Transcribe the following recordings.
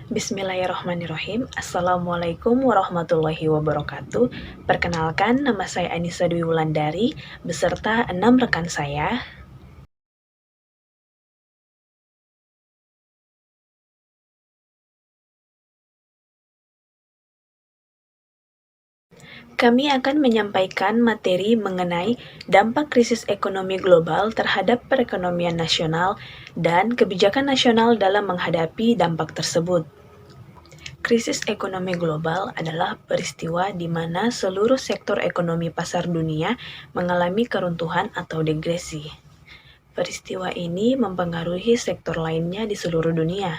Bismillahirrahmanirrahim. Assalamualaikum warahmatullahi wabarakatuh. Perkenalkan, nama saya Anissa Dwi Wulandari beserta 6 rekan saya. Kami akan menyampaikan materi mengenai dampak krisis ekonomi global terhadap perekonomian nasional dan kebijakan nasional dalam menghadapi dampak tersebut. Krisis ekonomi global adalah peristiwa di mana seluruh sektor ekonomi pasar dunia mengalami keruntuhan atau degresi. Peristiwa ini mempengaruhi sektor lainnya di seluruh dunia.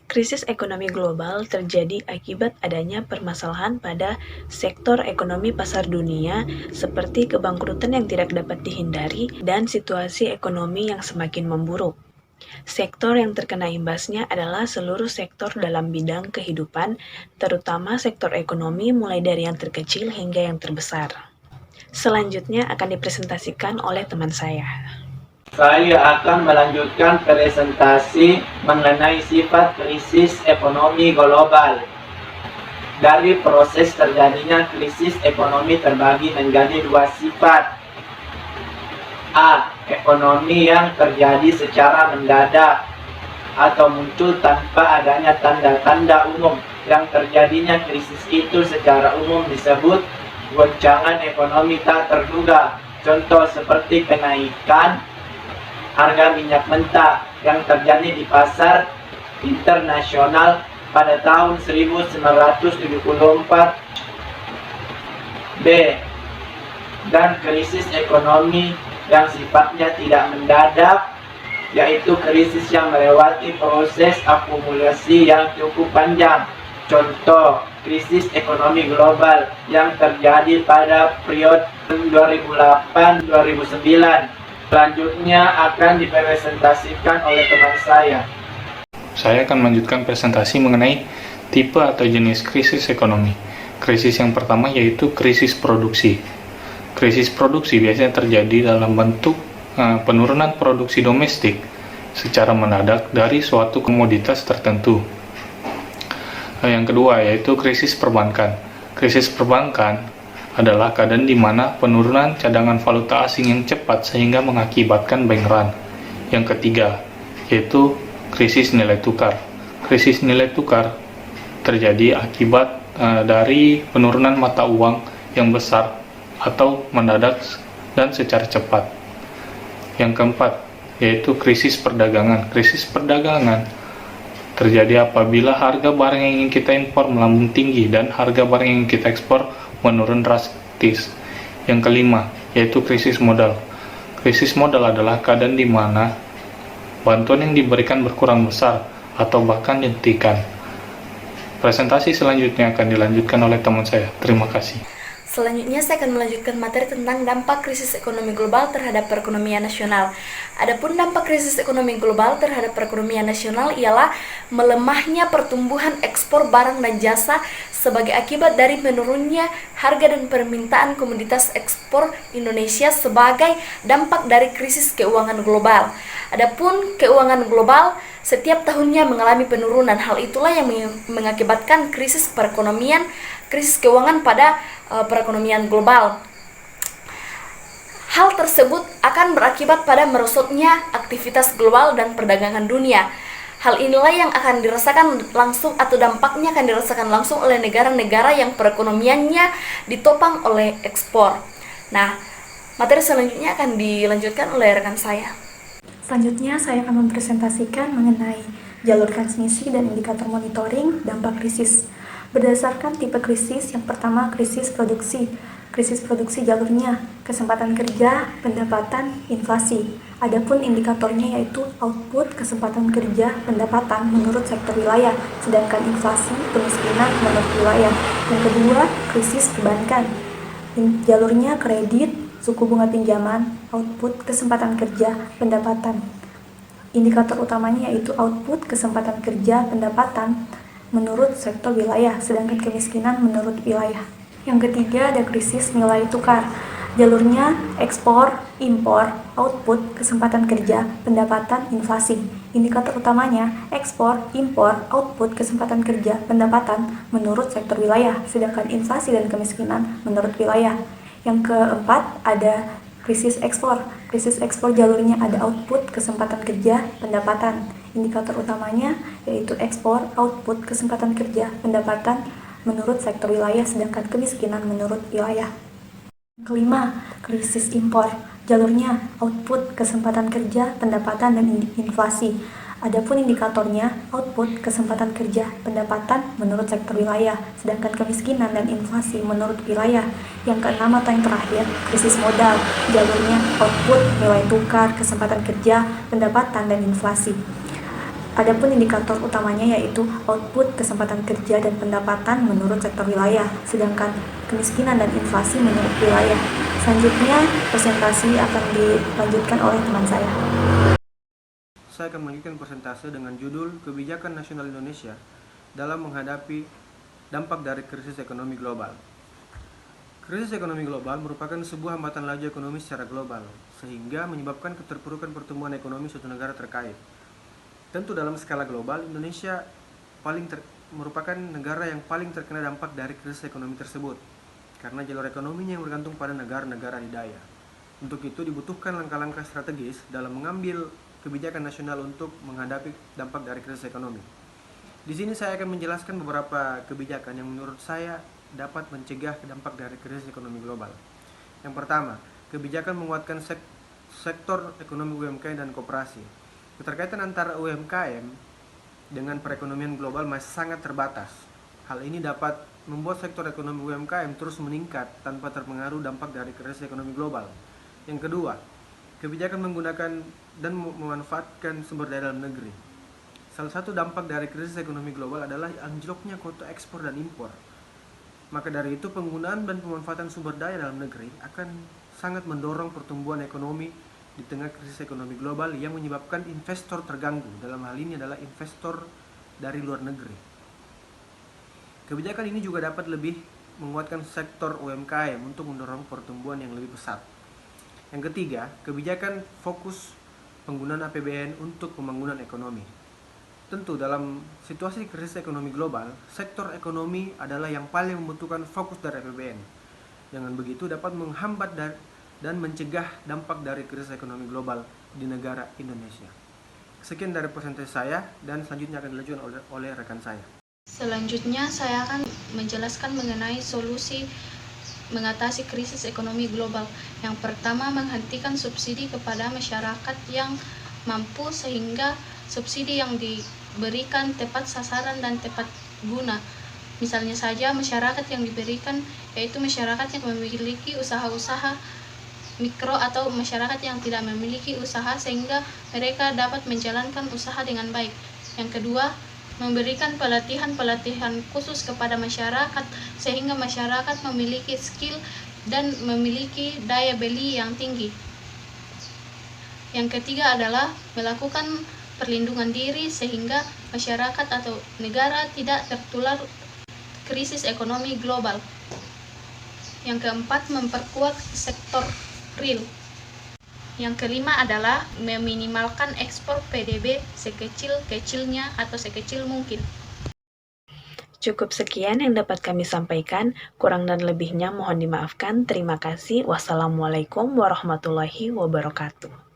Krisis ekonomi global terjadi akibat adanya permasalahan pada sektor ekonomi pasar dunia seperti kebangkrutan yang tidak dapat dihindari dan situasi ekonomi yang semakin memburuk. Sektor yang terkena imbasnya adalah seluruh sektor dalam bidang kehidupan, terutama sektor ekonomi mulai dari yang terkecil hingga yang terbesar. Selanjutnya akan dipresentasikan oleh teman saya. Saya akan melanjutkan presentasi mengenai sifat krisis ekonomi global. Dari proses terjadinya krisis ekonomi terbagi menjadi dua sifat. A. Ekonomi yang terjadi secara mendadak atau muncul tanpa adanya tanda-tanda umum. Yang terjadinya krisis itu secara umum disebut goncangan ekonomi tak terduga. Contoh seperti kenaikan harga minyak mentah yang terjadi di pasar internasional pada tahun 1974. B. Dan krisis ekonomi yang sifatnya tidak mendadak, yaitu krisis yang melewati proses akumulasi yang cukup panjang. Contoh, krisis ekonomi global yang terjadi pada periode 2008-2009. Selanjutnya akan dipresentasikan oleh teman saya. Saya akan melanjutkan presentasi mengenai tipe atau jenis krisis ekonomi. Krisis yang pertama yaitu krisis produksi. Krisis produksi biasanya terjadi dalam bentuk penurunan produksi domestik secara mendadak dari suatu komoditas tertentu. Yang kedua yaitu krisis perbankan. Krisis perbankan adalah keadaan di mana penurunan cadangan valuta asing yang cepat sehingga mengakibatkan bank run. Yang ketiga yaitu krisis nilai tukar. Krisis nilai tukar terjadi akibat dari penurunan mata uang yang besar atau mendadak dan secara cepat. Yang keempat yaitu krisis perdagangan. Krisis perdagangan terjadi apabila harga barang yang ingin kita impor melambung tinggi dan harga barang yang ingin kita ekspor menurun drastis. Yang kelima yaitu krisis modal. Krisis modal adalah keadaan di mana bantuan yang diberikan berkurang besar atau bahkan dihentikan. Presentasi selanjutnya akan dilanjutkan oleh teman saya. Terima kasih. Selanjutnya saya akan melanjutkan materi tentang dampak krisis ekonomi global terhadap perekonomian nasional. Adapun dampak krisis ekonomi global terhadap perekonomian nasional ialah melemahnya pertumbuhan ekspor barang dan jasa sebagai akibat dari menurunnya harga dan permintaan komoditas ekspor Indonesia sebagai dampak dari krisis keuangan global. Adapun keuangan global setiap tahunnya mengalami penurunan. Hal itulah yang mengakibatkan krisis perekonomian, krisis keuangan pada perekonomian global. Hal tersebut akan berakibat pada merosotnya aktivitas global dan perdagangan dunia. Hal inilah yang akan dirasakan langsung atau dampaknya akan dirasakan langsung oleh negara-negara yang perekonomiannya ditopang oleh ekspor. Nah, materi selanjutnya akan dilanjutkan oleh rekan saya. Selanjutnya saya akan mempresentasikan mengenai jalur transmisi dan indikator monitoring dampak krisis. Berdasarkan tipe krisis, yang pertama krisis produksi. Krisis produksi jalurnya kesempatan kerja, pendapatan, inflasi. Adapun indikatornya yaitu output, kesempatan kerja, pendapatan menurut sektor wilayah, sedangkan inflasi, kemiskinan menurut wilayah. Yang kedua, krisis perbankan. Jalurnya kredit, suku bunga pinjaman, output, kesempatan kerja, pendapatan. Indikator utamanya yaitu output, kesempatan kerja, pendapatan menurut sektor wilayah, sedangkan kemiskinan menurut wilayah. Yang ketiga ada krisis nilai tukar. Jalurnya ekspor, impor, output, kesempatan kerja, pendapatan, inflasi. Indikator utamanya ekspor, impor, output, kesempatan kerja, pendapatan menurut sektor wilayah, sedangkan inflasi dan kemiskinan menurut wilayah. Yang keempat ada krisis ekspor. Krisis ekspor jalurnya ada output, kesempatan kerja, pendapatan. Indikator utamanya yaitu ekspor, output, kesempatan kerja, pendapatan menurut sektor wilayah, sedangkan kemiskinan menurut wilayah. Kelima, krisis impor. Jalurnya output, kesempatan kerja, pendapatan, dan inflasi. Adapun indikatornya output, kesempatan kerja, pendapatan menurut sektor wilayah, sedangkan kemiskinan dan inflasi menurut wilayah. Yang keenam atau yang terakhir, krisis modal. Jalurnya output, nilai tukar, kesempatan kerja, pendapatan, dan inflasi. Adapun indikator utamanya yaitu output, kesempatan kerja, dan pendapatan menurut sektor wilayah, sedangkan kemiskinan dan inflasi menurut wilayah. Selanjutnya, presentasi akan dilanjutkan oleh teman saya. Saya akan melanjutkan presentase dengan judul Kebijakan Nasional Indonesia dalam menghadapi dampak dari krisis ekonomi global. Krisis ekonomi global merupakan sebuah hambatan laju ekonomi secara global, sehingga menyebabkan keterpurukan pertumbuhan ekonomi suatu negara terkait. Tentu dalam skala global, Indonesia merupakan negara yang paling terkena dampak dari krisis ekonomi tersebut, karena jalur ekonominya yang bergantung pada negara-negara adidaya. Untuk itu dibutuhkan langkah-langkah strategis dalam mengambil kebijakan nasional untuk menghadapi dampak dari krisis ekonomi. Di sini saya akan menjelaskan beberapa kebijakan yang menurut saya dapat mencegah dampak dari krisis ekonomi global. Yang pertama, kebijakan menguatkan sektor ekonomi UMKM dan koperasi. Keterkaitan antara UMKM dengan perekonomian global masih sangat terbatas. Hal ini dapat membuat sektor ekonomi UMKM terus meningkat tanpa terpengaruh dampak dari krisis ekonomi global. Yang kedua, kebijakan menggunakan dan memanfaatkan sumber daya dalam negeri. Salah satu dampak dari krisis ekonomi global adalah anjloknya kuota ekspor dan impor. Maka dari itu penggunaan dan pemanfaatan sumber daya dalam negeri akan sangat mendorong pertumbuhan ekonomi di tengah krisis ekonomi global yang menyebabkan investor terganggu. Dalam hal ini adalah investor dari luar negeri. Kebijakan ini juga dapat lebih menguatkan sektor UMKM untuk mendorong pertumbuhan yang lebih pesat. Yang ketiga, kebijakan fokus penggunaan APBN untuk pembangunan ekonomi. Tentu dalam situasi krisis ekonomi global, sektor ekonomi adalah yang paling membutuhkan fokus dari APBN. Dengan begitu dapat menghambat dan mencegah dampak dari krisis ekonomi global di negara Indonesia. Sekian dari presentasi saya, dan selanjutnya akan dilanjutkan oleh rekan saya. Selanjutnya saya akan menjelaskan mengenai solusi mengatasi krisis ekonomi global. Yang pertama, menghentikan subsidi kepada masyarakat yang mampu sehingga subsidi yang diberikan tepat sasaran dan tepat guna. Misalnya saja masyarakat yang diberikan yaitu masyarakat yang memiliki usaha-usaha mikro atau masyarakat yang tidak memiliki usaha sehingga mereka dapat menjalankan usaha dengan baik. Yang kedua, memberikan pelatihan-pelatihan khusus kepada masyarakat sehingga masyarakat memiliki skill dan memiliki daya beli yang tinggi. Yang ketiga adalah melakukan perlindungan diri sehingga masyarakat atau negara tidak tertular krisis ekonomi global. Yang keempat, memperkuat sektor real. Yang kelima adalah meminimalkan ekspor PDB sekecil-kecilnya atau sekecil mungkin. Cukup sekian yang dapat kami sampaikan, kurang dan lebihnya mohon dimaafkan. Terima kasih. Wassalamualaikum warahmatullahi wabarakatuh.